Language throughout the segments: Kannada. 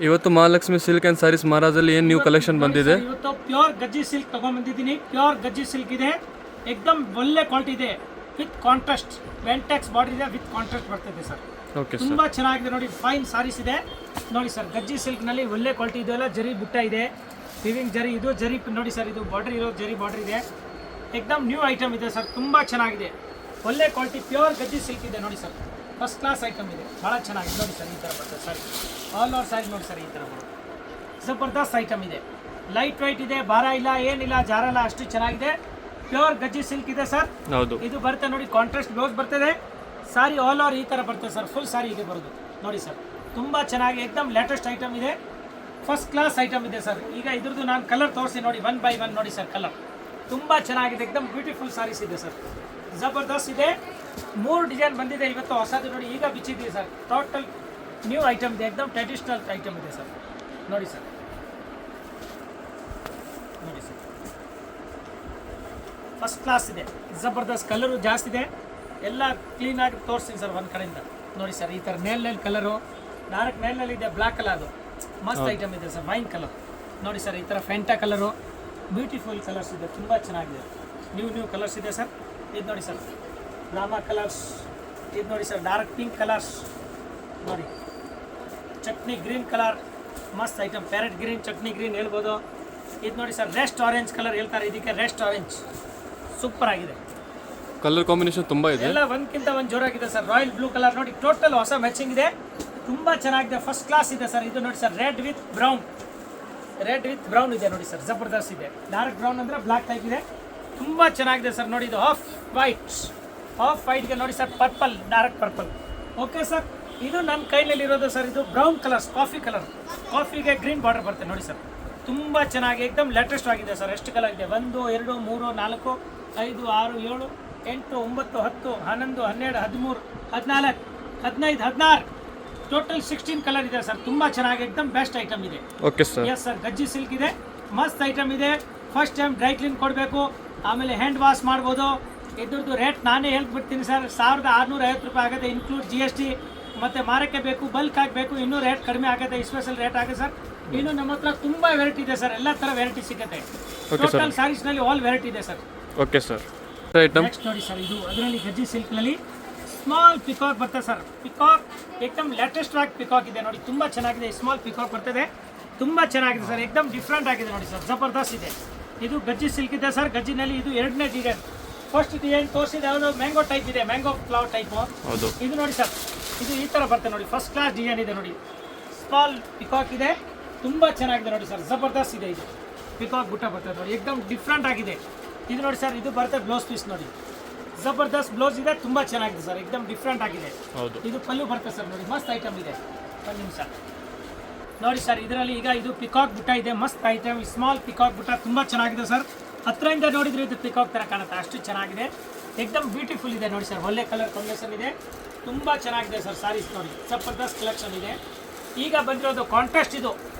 ಇವತ್ತು ಮಹಾಲಕ್ಷ್ಮಿ ಸಿಲ್ಕ್ ಆ್ಯಂಡ್ ಸ್ಯಾರೀಸ್ ಮಹಾರಾಜಲ್ಲಿ ಏನು ನ್ಯೂ ಕಲೆಕ್ಷನ್ ಬಂದಿದೆ? ಇವತ್ತು ಪ್ಯೂರ್ ಗಜ್ಜಿ ಸಿಲ್ಕ್ ತಗೊಂಡ್ಬಂದಿದ್ದೀನಿ. ಪ್ಯೂರ್ ಗಜ್ಜಿ ಸಿಲ್ಕ್ ಇದೆ, ಏಕದಮ್ ಒಳ್ಳೆ ಕ್ವಾಲಿಟಿ ಇದೆ. ವಿತ್ ಕಾಂಟ್ರಾಸ್ಟ್ ವೆಂಟೆಕ್ಸ್ ಬಾರ್ಡರ್ ಇದೆ, ವಿತ್ ಕಾಂಟ್ರಾಸ್ಟ್ ಬರ್ತದೆ ಸರ್. ಓಕೆ ಸರ್, ತುಂಬಾ ಚೆನ್ನಾಗಿದೆ ನೋಡಿ. ಫೈನ್ ಸಾರೀಸ್ ಇದೆ ನೋಡಿ ಸರ್. ಗಜ್ಜಿ ಸಿಲ್ಕ್ ನಲ್ಲಿ ಒಳ್ಳೆ ಕ್ವಾಲಿಟಿ ಇದೆಲ್ಲ. ಜರಿ ಬುಟ್ಟ ಇದೆ, ವಿವಿಂಗ್ ಜರಿ. ಇದು ಜರಿ ನೋಡಿ ಸರ್, ಇದು ಬಾರ್ಡರ್ ಇರೋ ಜರಿ ಬಾರ್ಡರ್ ಇದೆ. ಏಕದಮ್ ನ್ಯೂ ಐಟಮ್ ಇದೆ ಸರ್, ತುಂಬಾ ಚೆನ್ನಾಗಿದೆ. ಒಳ್ಳೆ ಕ್ವಾಲಿಟಿ ಪ್ಯೂರ್ ಗಜ್ಜಿ ಸಿಲ್ಕ್ ಇದೆ ನೋಡಿ ಸರ್. ಫಸ್ಟ್ ಕ್ಲಾಸ್ ಐಟಮ್ ಇದೆ, ಭಾಳ ಚೆನ್ನಾಗಿದೆ ನೋಡಿ ಸರ್. ಈ ಥರ ಬರ್ತದೆ ಸರ್, ಆಲ್ ಓವರ್ ಸೈಜ್ ನೋಡಿ ಸರ್. ಈ ಥರ ಬರುತ್ತೆ, ಜಬರ್ದಸ್ತ್ ಐಟಮ್ ಇದೆ. ಲೈಟ್ ವೈಟ್ ಇದೆ, ಭಾರ ಇಲ್ಲ, ಏನಿಲ್ಲ, ಜಾರಲ್ಲ, ಅಷ್ಟು ಚೆನ್ನಾಗಿದೆ. ಪ್ಯೂರ್ ಗಜ್ಜಿ ಸಿಲ್ಕ್ ಇದೆ ಸರ್. ಹೌದು, ಇದು ಬರುತ್ತೆ ನೋಡಿ. ಕಾಂಟ್ರಾಸ್ಟ್ ಬ್ಲೌಸ್ ಬರ್ತದೆ. ಸಾರಿ ಆಲ್ ಓವರ್ ಈ ಥರ ಬರ್ತದೆ ಸರ್. ಫುಲ್ ಸಾರಿ ಇದೆ ಬರೋದು ನೋಡಿ ಸರ್. ತುಂಬ ಚೆನ್ನಾಗಿ ಏಕದಮ್ ಲೇಟೆಸ್ಟ್ ಐಟಮ್ ಇದೆ, ಫಸ್ಟ್ ಕ್ಲಾಸ್ ಐಟಮ್ ಇದೆ ಸರ್. ಈಗ ಇದ್ರದ್ದು ನಾನು ಕಲರ್ ತೋರಿಸಿ ನೋಡಿ, 1 by 1 ನೋಡಿ ಸರ್. ಕಲರ್ ತುಂಬ ಚೆನ್ನಾಗಿದೆ, ಏಕದಮ್ ಬ್ಯೂಟಿಫುಲ್ ಸಾರೀಸ್ ಇದೆ ಸರ್. ಜಬರ್ದಸ್ತ್ ಇದೆ. 3 ಡಿಸೈನ್ ಬಂದಿದೆ ಇವತ್ತು ಹೊಸದು ನೋಡಿ. ಈಗ ಬಿಚ್ಚಿದ್ದೀವಿ ಸರ್. ಟೋಟಲ್ ನ್ಯೂ ಐಟಮ್ ಇದೆ, ಏಕದಮ್ ಟ್ರೆಡಿಷನಲ್ ಐಟಮ್ ಇದೆ ಸರ್. ನೋಡಿ ಸರ್, ನೋಡಿ ಸರ್, ಫಸ್ಟ್ ಕ್ಲಾಸ್ ಇದೆ. ಜಬರ್ದಸ್ತ್ ಕಲರು ಜಾಸ್ತಿ ಇದೆ. ಎಲ್ಲ ಕ್ಲೀನಾಗಿ ತೋರಿಸ್ತೀನಿ ಸರ್ ಒಂದು ಕಡೆಯಿಂದ ನೋಡಿ ಸರ್. ಈ ಥರ ನೇಲ್ ಕಲರು, ಡಾರ್ಕ್ ನೇಲ್ನಲ್ಲಿ ಇದೆ, ಬ್ಲ್ಯಾಕ್ ಕಲರು, ಮಸ್ತ್ ಐಟಮ್ ಇದೆ ಸರ್. ವೈನ್ ಕಲರ್ ನೋಡಿ ಸರ್. ಈ ಥರ ಫೆಂಟಾ ಕಲರು, ಬ್ಯೂಟಿಫುಲ್ ಕಲರ್ಸ್ ಇದೆ, ತುಂಬ ಚೆನ್ನಾಗಿದೆ. ನ್ಯೂ ಕಲರ್ಸ್ ಇದೆ ಸರ್. ಇದು ನೋಡಿ ಸರ್, ರಾಮಾ ಕಲರ್ಸ್. ಇದು ನೋಡಿ ಸರ್, ಡಾರ್ಕ್ ಪಿಂಕ್ ಕಲರ್ಸ್ ನೋಡಿ. ಚಟ್ನಿ ಗ್ರೀನ್ ಕಲರ್, ಮಸ್ತ್ item. Parrot green, chutney green ಹೇಳ್ಬೋದು. ಇದು ನೋಡಿ ಸರ್, ರೆಸ್ಟ್ ಆರೆಂಜ್ ಕಲರ್ ಹೇಳ್ತಾರೆ ಇದಕ್ಕೆ, ರೆಸ್ಟ್ ಆರೆಂಜ್. ಸೂಪರ್ ಆಗಿದೆ. ಕಲರ್ ಕಾಂಬಿನೇಷನ್ ತುಂಬ ಇದೆ, ಎಲ್ಲ ಒಂದಕ್ಕಿಂತ ಒಂದು ಜೋರಾಗಿದೆ ಸರ್. ರಾಯಲ್ ಬ್ಲೂ ಕಲರ್ ನೋಡಿ, ಟೋಟಲ್ ಹೊಸ ಮ್ಯಾಚಿಂಗ್ ಇದೆ, ತುಂಬ ಚೆನ್ನಾಗಿದೆ. ಫಸ್ಟ್ ಕ್ಲಾಸ್ ಇದೆ ಸರ್. ಇದು ನೋಡಿ ಸರ್, ರೆಡ್ ವಿತ್ ಬ್ರೌನ್ ಇದೆ ನೋಡಿ ಸರ್. ಜಬರ್ದಸ್ತ್ ಇದೆ. ಡಾರ್ಕ್ ಬ್ರೌನ್ ಅಂದರೆ ಬ್ಲ್ಯಾಕ್ ಟೈಪ್ ಇದೆ, ತುಂಬ ಚೆನ್ನಾಗಿದೆ ಸರ್. ನೋಡಿ ಇದು ಆಫ್ ವೈಟ್ಗೆ ನೋಡಿ sir, purple, dark purple. Okay sir, ಇದು ನನ್ನ ಕೈನಲ್ಲಿ ಇರೋದು ಸರ್. ಇದು ಬ್ರೌನ್ ಕಲರ್ಸ್, ಕಾಫಿ ಕಲರ್, ಕಾಫಿಗೆ ಗ್ರೀನ್ ಬಾರ್ಡರ್ ಬರುತ್ತೆ ನೋಡಿ ಸರ್. ತುಂಬ ಚೆನ್ನಾಗಿ ಏಕದಮ್ ಲೇಟೆಸ್ಟ್ ಆಗಿದೆ ಸರ್. ಎಷ್ಟು ಕಲರ್ ಇದೆ? 1 2 3 4 5 6 7 8 9 10 11 12 13 14 15 16 ಟೋಟಲ್ 16 ಕಲರ್ ಇದೆ ಸರ್. ತುಂಬ ಚೆನ್ನಾಗಿ ಏಕದಮ್ ಬೆಸ್ಟ್ ಐಟಮ್ ಇದೆ. Okay sir. Yes sir, Gajji silk ಇದೆ, ಮಸ್ತ್ ಐಟಮ್ ಇದೆ. ಫಸ್ಟ್ ಟೈಮ್ ಡ್ರೈ ಕ್ಲೀನ್ ಕೊಡಬೇಕು, ಆಮೇಲೆ ಹ್ಯಾಂಡ್ ವಾಶ್ ಮಾಡ್ಬೋದು. ಇದ್ರದ್ದು ರೇಟ್ ನಾನೇ ಹೇಳ್ಬಿಡ್ತೀನಿ ಸರ್. 1650 ರೂಪಾಯಿ ಆಗುತ್ತೆ, ಇನ್ಕ್ಲೂಡ್ GST. ಮತ್ತು ಮಾರಕ್ಕೆ ಬೇಕು, ಬಲ್ಕ್ ಆಗಬೇಕು, ಇನ್ನೂ ರೇಟ್ ಕಡಿಮೆ ಆಗುತ್ತೆ, ಸ್ಪೆಷಲ್ ರೇಟ್ ಆಗುತ್ತೆ ಸರ್. ಇನ್ನು ನಮ್ಮ ಹತ್ರ ತುಂಬ ವೆರೈಟಿ ಇದೆ ಸರ್, ಎಲ್ಲ ಥರ ವೆರೈಟಿ ಸಿಗುತ್ತೆ. ಟೋಟಲ್ ಸ್ಯಾರೀಸ್ನಲ್ಲಿ ಆಲ್ ವೆರೈಟಿ ಇದೆ sir. Okay sir. Item next ನೋಡಿ ಸರ್, ಇದು ಅದರಲ್ಲಿ ಗಜ್ಜಿ ಸಿಲ್ಕ್ನಲ್ಲಿ ಸ್ಮಾಲ್ ಪಿಕಾಕ್ ಬರ್ತದೆ ಸರ್. ಪಿಕಾಕ್ ಏಕದಮ್ ಲೇಟೆಸ್ಟ್ ಆಗಿ ಪಿಕಾಕ್ ಇದೆ ನೋಡಿ, ತುಂಬ ಚೆನ್ನಾಗಿದೆ. ಸ್ಮಾಲ್ ಪಿಕಾಕ್ ಬರ್ತದೆ, ತುಂಬ ಚೆನ್ನಾಗಿದೆ ಸರ್. ಏಕದಮ್ ಡಿಫ್ರೆಂಟ್ ಆಗಿದೆ ನೋಡಿ ಸರ್, ಜಬರ್ದಸ್ತ್ ಇದೆ. ಇದು ಗಜ್ಜಿ ಸಿಲ್ಕ್ ಇದೆ ಸರ್. ಗಜ್ಜಿನಲ್ಲಿ ಇದು 2ನೇ ಡಿಸೈನ್. ಫಸ್ಟ್ ಡಿಸೈನ್ ತೋರಿಸಿದೆ ಯಾವುದೋ ಮ್ಯಾಂಗೋ ಟೈಪ್ ಇದೆ, ಮ್ಯಾಂಗೋ ಫ್ಲವರ್ ಟೈಪು. ಹೌದು, ಇದು ನೋಡಿ ಸರ್, ಇದು ಈ ಥರ ಬರ್ತದೆ ನೋಡಿ. ಫಸ್ಟ್ ಕ್ಲಾಸ್ ಡಿಸೈನ್ ಇದೆ ನೋಡಿ, ಸ್ಮಾಲ್ ಪಿಕಾಕ್ ಇದೆ, ತುಂಬ ಚೆನ್ನಾಗಿದೆ ನೋಡಿ ಸರ್. ಜಬರ್ದಸ್ತ್ ಇದೆ. ಇದು ಪಿಕಾಕ್ ಬುಟ್ಟ ಬರ್ತದೆ ನೋಡಿ, ಏಕದಮ್ ಡಿಫ್ರೆಂಟ್ ಆಗಿದೆ. ಇದು ನೋಡಿ ಸರ್, ಇದು ಬರ್ತದೆ ಬ್ಲೌಸ್ ಪೀಸ್ ನೋಡಿ. ಜಬರ್ದಸ್ತ್ ಬ್ಲೌಸ್ ಇದೆ, ತುಂಬ ಚೆನ್ನಾಗಿದೆ ಸರ್, ಏಕದಮ್ ಡಿಫ್ರೆಂಟ್ ಆಗಿದೆ. ಹೌದು, ಇದು ಪಲ್ಲು ಬರ್ತದೆ ಸರ್ ನೋಡಿ, ಮಸ್ತ್ ಐಟಮ್ ಇದೆ. ಒಂದು ನಿಮಿಷ ನೋಡಿ ಸರ್, ಇದರಲ್ಲಿ ಈಗ ಇದು ಪಿಕಾಕ್ ಬುಟ್ಟ ಇದೆ, ಮಸ್ತ್ ಐಟಮ್. ಸ್ಮಾಲ್ ಪಿಕಾಕ್ ಬುಟ್ಟ ತುಂಬ ಚೆನ್ನಾಗಿದೆ ಸರ್. ಹತ್ತಿರದಿಂದ ನೋಡಿದ್ರೆ ಇದು ಪಿಕಾಕ್ ಥರ ಕಾಣುತ್ತೆ, ಅಷ್ಟು ಚೆನ್ನಾಗಿದೆ. ಏಕದಮ್ ಬ್ಯೂಟಿಫುಲ್ ಇದೆ ನೋಡಿ ಸರ್. ಒಳ್ಳೆ ಕಲರ್ ಕಾಂಬಿನೇಷನ್ ಇದೆ, ತುಂಬ ಚೆನ್ನಾಗಿದೆ ಸರ್. ಸಾರೀಸ್ ನೋಡಿ, ಜಬರ್ದಸ್ತ್ ಕಲೆಕ್ಷನ್ ಇದೆ. ಈಗ ಬಂದಿರೋದು ಕಾಂಟ್ರಾಸ್ಟ್. ಇದು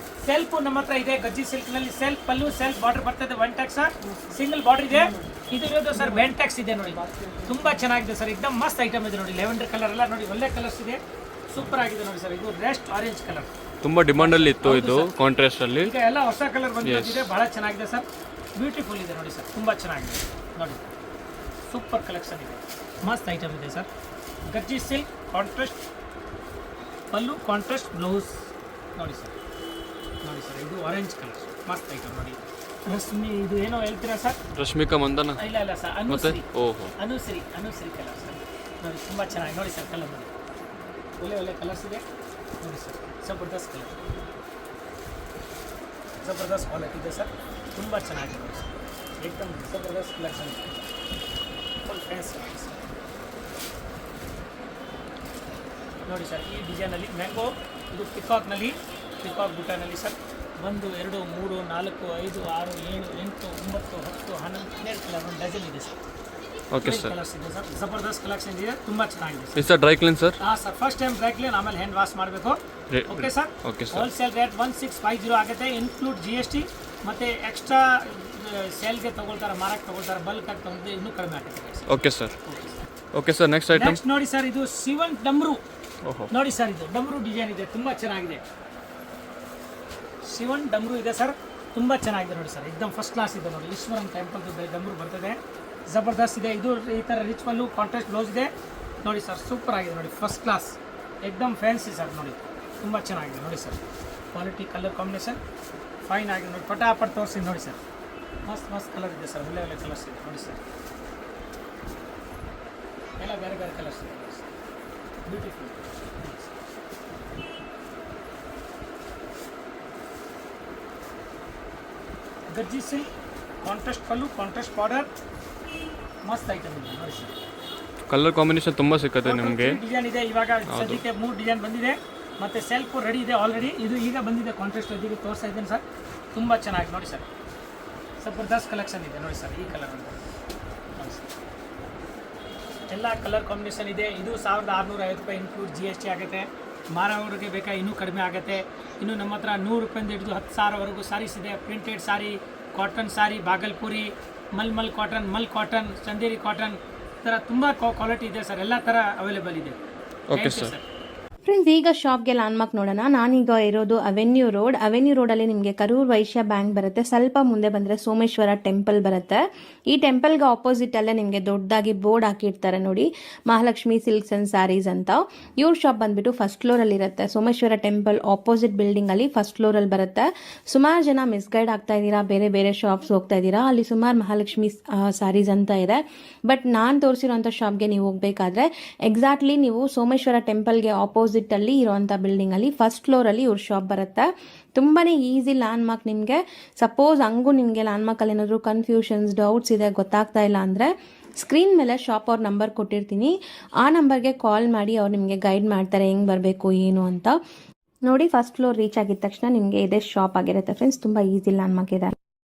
ಸೆಲ್ಫ್ ನಮ್ಮ ಹತ್ರ ಇದೆ. ಗಜ್ಜಿ ಸಿಲ್ಕ್ನಲ್ಲಿ ಸೆಲ್ಫ್ ಪಲ್ಲು, ಸೆಲ್ಫ್ ಬಾರ್ಡರ್ ಬರ್ತದೆ. 1 ಟೆಕ್ಸ್ ಸಿಂಗಲ್ ಬಾರ್ಡರ್ ಇದೆ. ಇದು ಇರೋದು ಸರ್ ವೆಂಟೆಕ್ಸ್ ಇದೆ ನೋಡಿ, ತುಂಬ ಚೆನ್ನಾಗಿದೆ ಸರ್. ಏಕದಮ್ ಮಸ್ತ್ ಐಟಮ್ ಇದೆ ನೋಡಿ. ಲೆವೆಂಡರ್ ಕಲರ್ ಎಲ್ಲ ನೋಡಿ, ಒಳ್ಳೆ ಕಲರ್ಸ್ ಇದೆ, ಸೂಪರ್ ಆಗಿದೆ ನೋಡಿ ಸರ್. ಇದು ರೆಸ್ಟ್ ಆರೆಂಜ್ ಕಲರ್, ತುಂಬ ಡಿಮಾಂಡಲ್ಲಿ ಇತ್ತು ಇದು ಕಾಂಟ್ರಾಸ್ಟ್ ಅಲ್ಲಿ. ಈಗ ಎಲ್ಲ ಹೊಸ ಕಲರ್ ಬಂದಿದೆ, ಬಹಳ ಚೆನ್ನಾಗಿದೆ ಸರ್. ಬ್ಯೂಟಿಫುಲ್ ಇದೆ ನೋಡಿ ಸರ್, ತುಂಬ ಚೆನ್ನಾಗಿದೆ ನೋಡಿ. ಸೂಪರ್ ಕಲೆಕ್ಷನ್ ಇದೆ, ಮಸ್ತ್ ಐಟಮ್ ಇದೆ ಸರ್. ಗಜ್ಜಿ ಸಿಲ್ಕ್ ಕಾಂಟ್ರಾಸ್ಟ್ ಪಲ್ಲು, ಕಾಂಟ್ರಾಸ್ಟ್ ಬ್ಲೌಸ್ ನೋಡಿ ಸರ್. ನೋಡಿ ಸರ್, ಇದು ಆರೆಂಜ್ ಕಲರ್, ಮಸ್ತ್ ಐಟಮ್ ನೋಡಿ. ರಶ್ಮಿ, ಇದು ಏನೋ ಹೇಳ್ತೀರಾ ಸರ್? ರಶ್ಮಿಕಾ ಮಂದನ? ಇಲ್ಲ ಸರ್, ಅನುಶ್ರೀ. ಓಹೋ, ಅನುಶ್ರೀ ಕಲರ್ ಸರ್ ನೋಡಿ, ತುಂಬ ಚೆನ್ನಾಗಿ ನೋಡಿ ಸರ್. ಕಲರ್ ನೋಡಿ, ಒಳ್ಳೆ ಕಲರ್ಸ್ ಇದೆ ನೋಡಿ ಸರ್. ಜಬರ್ದಸ್ತ್ ಕಲರ್, ಜಬರ್ದಸ್ತ್ ಕ್ವಾಲಿಟಿ ಇದೆ ಸರ್, ತುಂಬ ಚೆನ್ನಾಗಿದೆ ನೋಡಿ ಸರ್. ಏಕದಮ್ ಜಬರ್ದಸ್ತ್ ಕಲೆಕ್ಷನ್ ಇದೆ, ಫುಲ್ ಫ್ಯಾನ್ಸಿ ಸರ್. ನೋಡಿ ಸರ್, ಈ ಡಿಸೈನಲ್ಲಿ ಮ್ಯಾಂಗೋ, ಇದು ಪಿಕಾಕ್ನಲ್ಲಿ, ಪಿಕಾಕ್ ಬುಟ್ಟಾನಲ್ಲಿ ಸರ್. 1 2 3 4 5 6 7 8 9 10 11 12 ಕಲರ್, 1 ಡಜನ್ ಇದೆ ಸರ್. Okay sir. ಕಲರ್ಸ್ ಇದೆ ಸರ್, ಜಬರ್ದಸ್ತ್ ಕಲೆಕ್ಷನ್ ಇದೆ, ತುಂಬ ಚೆನ್ನಾಗಿದೆ sir. Sir dry clean sir? ಹಾಂ sir, first time dry clean, ಆಮೇಲೆ ಹ್ಯಾಂಡ್ ವಾಶ್ ಮಾಡಬೇಕು. Okay sir. Okay sir. Wholesale rate 1650 ಆಗುತ್ತೆ, ಇನ್ಕ್ಲೂಡ್ GST. ಮತ್ತು ಎಕ್ಸ್ಟ್ರಾ ಸೇಲ್ಗೆ ತೊಗೊಳ್ತಾರೆ, ಮಾರಕ್ಕೆ ತೊಗೊಳ್ತಾರೆ, ಬಲ್ಕ್ ಆಗಿ ತೊಗೊಂಡ್ರೆ ಇನ್ನೂ ಕಡಿಮೆ ಆಗುತ್ತೆ. Okay sir. Okay sir, next item ನೋಡಿ ಸರ್, ಇದು ಶಿವನ್ ಡಮ್ರು. ಓಹೋ, ನೋಡಿ ಸರ್, ಇದು ಡಮ್ರು ಡಿಸೈನ್ ಇದೆ, ತುಂಬ ಚೆನ್ನಾಗಿದೆ. ಶಿವನ್ ಡಮರು ಇದೆ ಸರ್, ತುಂಬ ಚೆನ್ನಾಗಿದೆ ನೋಡಿ ಸರ್, ಎಕ್ದಮ್ ಫಸ್ಟ್ ಕ್ಲಾಸ್ ಇದೆ ನೋಡಿ. ಈಶ್ವರನ್ ಟೆಂಪಲ್ ಡಮರು ಬರ್ತದೆ, ಜಬರ್ದಸ್ತ್ ಇದೆ. ಇದು ಈ ಥರ ರಿಚ್ ಪಲ್ಲು ಕಾಂಟ್ರಾಸ್ಟ್ ಬ್ಲೌಸ್ ಇದೆ ನೋಡಿ ಸರ್, ಸೂಪರ್ ಆಗಿದೆ ನೋಡಿ, ಫಸ್ಟ್ ಕ್ಲಾಸ್, ಎಕ್ದಮ್ ಫ್ಯಾನ್ಸಿ ಸರ್ ನೋಡಿ, ತುಂಬ ಚೆನ್ನಾಗಿದೆ ನೋಡಿ sir. Quality colour combination fine ಆಗಿದೆ ನೋಡಿ, ಪಟಾಪಟ್ ತೋರಿಸಿ ನೋಡಿ ಸರ್. ಮಸ್ತ್ ಮಸ್ತ್ ಕಲರ್ ಇದೆ ಸರ್, ಒಳ್ಳೆ ಒಳ್ಳೆ ಕಲರ್ಸ್ ಇದೆ ನೋಡಿ ಸರ್, ಎಲ್ಲ ಬೇರೆ ಬೇರೆ ಕಲರ್ಸ್ ಇದೆ ನೋಡಿ ಸರ್, ಬ್ಯೂಟಿಫುಲ್. ಗಜ್ಜಿ ಸಿಲ್ಕ್ ಕಾಂಟ್ರಾಸ್ಟ್ ಪಲ್ಲು, ಕಾಂಟ್ರಾಸ್ಟ್ ಬಾರ್ಡರ್, ಮಸ್ತ್ ಐಟಮ್ ಇದೆ ನೋಡಿ ಸರ್. ಕಲರ್ ಕಾಂಬಿನೇಷನ್ ತುಂಬ ಸಿಕ್ಕತ್ತೆ ನಿಮಗೆ. ಡಿಸೈನ್ ಇದೆ ಇವಾಗ ಸದ್ಯಕ್ಕೆ 3 ಡಿಸೈನ್ ಬಂದಿದೆ, ಮತ್ತು ಸೆಲ್ಫ್ ರೆಡಿ ಇದೆ ಆಲ್ರೆಡಿ. ಇದು ಈಗ ಬಂದಿದೆ ಕಾಂಟ್ರಾಸ್ಟ್, ಇದೀಗ ತೋರಿಸ್ತಾ ಇದ್ದೇನೆ ಸರ್, ತುಂಬ ಚೆನ್ನಾಗಿ ನೋಡಿ ಸರ್, ಜಬರ್ದಸ್ತ್ ಕಲೆಕ್ಷನ್ ಇದೆ ನೋಡಿ ಸರ್. ಈ ಕಲರ್ ಅಂತ ನೋಡಿ ಸರ್, ಎಲ್ಲ ಕಲರ್ ಕಾಂಬಿನೇಷನ್ ಇದೆ. ಇದು 1650 ರೂಪಾಯಿ ಇನ್ಕ್ಲೂಡ್ GST ಆಗುತ್ತೆ. ಮಾರೋರಿಗೆ ಬೇಕಾ ಇನ್ನೂ ಕಡಿಮೆ ಆಗುತ್ತೆ. ಇನ್ನು ನಮ್ಮ ಹತ್ರ 100 ರೂಪಾಯಿಂದ ಹಿಡಿದು 10,000ವರೆಗೂ ಸಾರೀಸ್ ಇದೆ. ಪ್ರಿಂಟೆಡ್ ಸಾರಿ, ಕಾಟನ್ ಸಾರಿ, ಬಾಗಲ್ಪುರಿ, ಮಲ್ ಕಾಟನ್, ಚಂದೇರಿ ಕಾಟನ್, ಈ ಥರ ತುಂಬ ಕ್ವಾಲಿಟಿ ಇದೆ ಸರ್, ಎಲ್ಲ ಥರ ಅವೈಲೇಬಲ್ ಇದೆ. Okay sir. ಫ್ರೆಂಡ್ಸ್, ಈಗ ಶಾಪ್ಗೆ ಲ್ಯಾಂಡ್ಮಾರ್ಕ್ ನೋಡೋಣ. ನಾನೀಗ ಇರೋದು ಅವೆನ್ಯೂ ರೋಡಲ್ಲಿ ನಿಮಗೆ ಕರೂರ್ ವೈಶ್ಯ ಬ್ಯಾಂಕ್ ಬರುತ್ತೆ. ಸ್ವಲ್ಪ ಮುಂದೆ ಬಂದರೆ ಸೋಮೇಶ್ವರ ಟೆಂಪಲ್ ಬರುತ್ತೆ. ಈ ಟೆಂಪಲ್ಗೆ ಆಪೋಸಿಟ್ ಅಲ್ಲೇ ನಿಮಗೆ ದೊಡ್ಡದಾಗಿ ಬೋರ್ಡ್ ಹಾಕಿರ್ತಾರೆ ನೋಡಿ, ಮಹಾಲಕ್ಷ್ಮಿ ಸಿಲ್ಕ್ಸ್ ಅಂಡ್ ಸ್ಯಾರೀಸ್ ಅಂತ. ಇವ್ರ ಶಾಪ್ ಬಂದ್ಬಿಟ್ಟು ಫಸ್ಟ್ ಫ್ಲೋರಲ್ಲಿ ಇರುತ್ತೆ. ಸೋಮೇಶ್ವರ ಟೆಂಪಲ್ ಆಪೋಸಿಟ್ ಬಿಲ್ಡಿಂಗ್ ಅಲ್ಲಿ ಫಸ್ಟ್ ಫ್ಲೋರಲ್ಲಿ ಬರುತ್ತೆ. ಸುಮಾರು ಜನ ಮಿಸ್ಗೈಡ್ ಆಗ್ತಾ ಇದ್ದೀರಾ, ಬೇರೆ ಬೇರೆ ಶಾಪ್ಸ್ ಹೋಗ್ತಾ ಇದ್ದೀರಾ. ಅಲ್ಲಿ ಸುಮಾರು ಮಹಾಲಕ್ಷ್ಮಿ ಸ್ಯಾರೀಸ್ ಅಂತ ಇದೆ. ಬಟ್ ನಾನು ತೋರಿಸಿರೋಂಥ ಶಾಪ್ಗೆ ನೀವು ಹೋಗಬೇಕಾದ್ರೆ ಎಕ್ಸಾಕ್ಟ್ಲಿ ನೀವು ಸೋಮೇಶ್ವರ ಟೆಂಪಲ್ಗೆ ಆಪೋಸಿಟ್ ಅಲ್ಲಿ ಇರುವಂಥ ಬಿಲ್ಡಿಂಗ್ ಅಲ್ಲಿ ಫಸ್ಟ್ ಫ್ಲೋರ್ ಅಲ್ಲಿ ಇವ್ರ ಶಾಪ್ ಬರುತ್ತೆ. ತುಂಬಾನೇ ಈಸಿ ಲ್ಯಾಂಡ್ ಮಾರ್ಕ್. ನಿಮಗೆ ಸಪೋಸ್ ಹಂಗೂ ನಿಮಗೆ ಲ್ಯಾಂಡ್ ಮಾರ್ಕ್ ಅಲ್ಲಿ ಏನಾದರೂ ಕನ್ಫ್ಯೂಷನ್ಸ್, ಡೌಟ್ಸ್ ಇದೆ, ಗೊತ್ತಾಗ್ತಾ ಇಲ್ಲ ಅಂದ್ರೆ ಸ್ಕ್ರೀನ್ ಮೇಲೆ ಶಾಪ್ ಅವ್ರ ನಂಬರ್ ಕೊಟ್ಟಿರ್ತೀನಿ, ಆ ನಂಬರ್ಗೆ ಕಾಲ್ ಮಾಡಿ ಅವ್ರು ನಿಮಗೆ ಗೈಡ್ ಮಾಡ್ತಾರೆ ಹೆಂಗೆ ಬರಬೇಕು ಏನು ಅಂತ. ನೋಡಿ, ಫಸ್ಟ್ ಫ್ಲೋರ್ ರೀಚ್ ಆಗಿದ ತಕ್ಷಣ ನಿಮಗೆ ಇದೇ ಶಾಪ್ ಆಗಿರುತ್ತೆ ಫ್ರೆಂಡ್ಸ್. ತುಂಬ ಈಸಿ ಲ್ಯಾಂಡ್ ಮಾರ್ಕ್ ಇದೆ.